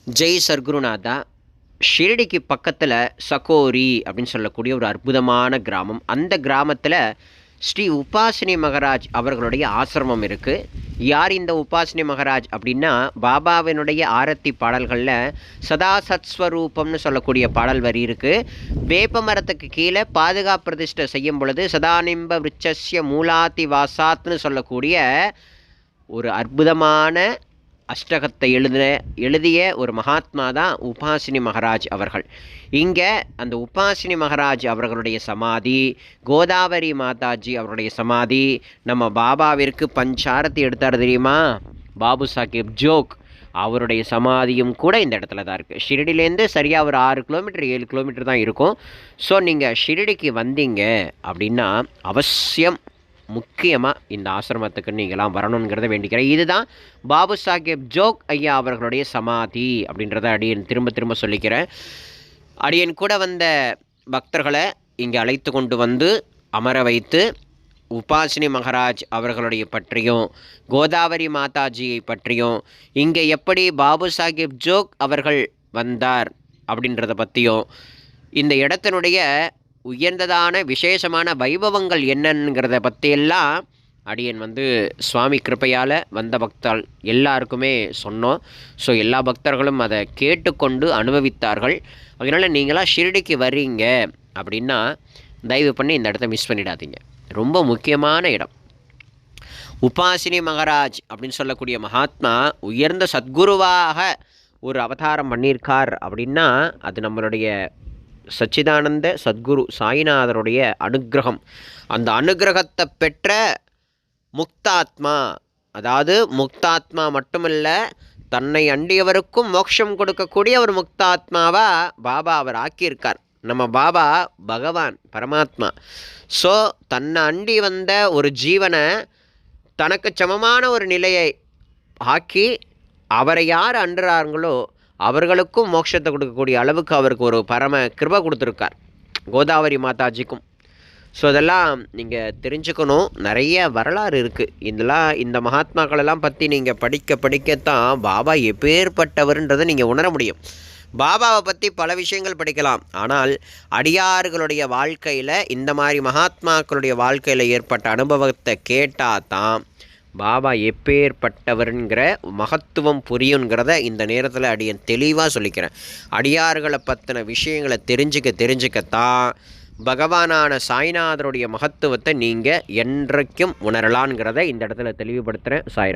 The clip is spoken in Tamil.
ஜெய் சர்க்குருநாதா. ஷிரடிக்கு பக்கத்தில் சகோரி அப்படின்னு சொல்லக்கூடிய ஒரு அற்புதமான கிராமம். அந்த கிராமத்தில் ஸ்ரீ உபாசினி மகராஜ் அவர்களுடைய ஆசிரமம் இருக்குது. யார் இந்த உபாசினி மகராஜ் அப்படின்னா, பாபாவினுடைய ஆரத்தி பாடல்களில் சதா சத்ஸ்வரூபம்னு சொல்லக்கூடிய பாடல் வரி இருக்குது. வேப்ப மரத்துக்கு கீழே பாதுகாப்பு பிரதிஷ்டை செய்யும் பொழுது சதானிம்ப விருட்சஸ்ய மூலாதி வாசாத்னு சொல்லக்கூடிய ஒரு அற்புதமான அஷ்டகத்தை எழுதிய ஒரு மகாத்மா தான் உபாசினி மகராஜ் அவர்கள். இங்கே அந்த உபாசினி மகராஜ் அவர்களுடைய சமாதி, கோதாவரி மாதாஜி அவருடைய சமாதி, நம்ம பாபாவிற்கு பஞ்சாரத்தி எடுத்தார் தெரியுமா, பாபு சாஹேப் ஜோக், அவருடைய சமாதியும் கூட இந்த இடத்துல தான் இருக்குது. ஷிரடிலேருந்து சரியாக ஒரு 6 கிலோமீட்டர் 7 கிலோமீட்டர் தான் இருக்கும். ஸோ நீங்கள் ஷிரடிக்கு வந்தீங்க அப்படின்னா அவசியம் முக்கியமாக இந்த ஆசிரமத்துக்கு நீங்களாம் வரணுங்கிறத வேண்டிக்கிறேன். இதுதான் பாபு சாஹேப் ஜோக் ஐயா அவர்களுடைய சமாதி அப்படின்றத அடியன் திரும்ப திரும்ப சொல்லிக்கிறேன். அடியன் கூட வந்த பக்தர்களை இங்கே அழைத்து கொண்டு வந்து அமர வைத்து உபாசினி மகராஜ் அவர்களுடைய பற்றியும் கோதாவரி மாதாஜியை பற்றியும் இங்கே எப்படி பாபு சாஹேப் ஜோக் அவர்கள் வந்தார் அப்படின்றத பற்றியும் இந்த இடத்தினுடைய உயர்ந்ததான விசேஷமான வைபவங்கள் என்னங்கிறத பற்றியெல்லாம் அடியன் சுவாமி கிருப்பையால் வந்த பக்தர்கள் எல்லாருக்குமே சொன்னோம். ஸோ எல்லா பக்தர்களும் அதை கேட்டுக்கொண்டு அனுபவித்தார்கள். அதனால் நீங்களாம் ஷிரடிக்கு வர்றீங்க அப்படின்னா தயவு பண்ணி இந்த இடத்த மிஸ் பண்ணிடாதீங்க. ரொம்ப முக்கியமான இடம். உபாசினி மகராஜ் அப்படின்னு சொல்லக்கூடிய மகாத்மா உயர்ந்த சத்குருவாக ஒரு அவதாரம் பண்ணியிருக்கார் அப்படின்னா அது நம்மளுடைய சச்சிதானந்த சத்குரு சாய்நாதருடைய அனுக்கிரகம். அந்த அனுக்கிரகத்தை பெற்ற முக்தாத்மா, அதாவது முக்தாத்மா மட்டுமல்ல, தன்னை அண்டியவருக்கும் மோட்சம் கொடுக்கக்கூடிய ஒரு முக்தாத்மாவாக பாபா அவர் ஆக்கியிருக்கார். நம்ம பாபா பகவான் பரமாத்மா. ஸோ தன்னை அண்டி வந்த ஒரு ஜீவனை தனக்கு சமமான ஒரு நிலையை ஆக்கி அவரை யார் அண்டுறாங்களோ அவர்களுக்கும் மோட்சத்தை கொடுக்கக்கூடிய அளவுக்கு அவருக்கு ஒரு பரம கிருபை கொடுத்துருக்கார், கோதாவரி மாதாஜிக்கும். ஸோ அதெல்லாம் நீங்கள் தெரிஞ்சுக்கணும். நிறைய வரலாறு இருக்குது. இந்த மகாத்மாக்களெல்லாம் பற்றி நீங்கள் படிக்கத்தான் பாபா எப்பேற்பட்டவர்ன்றதை நீங்கள் உணர முடியும். பாபாவை பற்றி பல விஷயங்கள் படிக்கலாம், ஆனால் அடியார்களுடைய வாழ்க்கையில் இந்த மாதிரி மகாத்மாக்களுடைய வாழ்க்கையில் ஏற்பட்ட அனுபவத்தை கேட்டால் தான் பாபா எப்பேற்பட்டவருங்கிற மகத்துவம் புரியுங்கிறத இந்த நேரத்தில் அடியன் தெளிவாக சொல்லிக்கிறேன். அடியார்களை பற்றின விஷயங்களை தெரிஞ்சுக்கத்தான் பகவானான சாய்நாதருடைய மகத்துவத்தை நீங்கள் என்றைக்கும் உணரலான்ங்கிறத இந்த இடத்துல தெளிவுபடுத்துகிறேன். சாய்ராம்.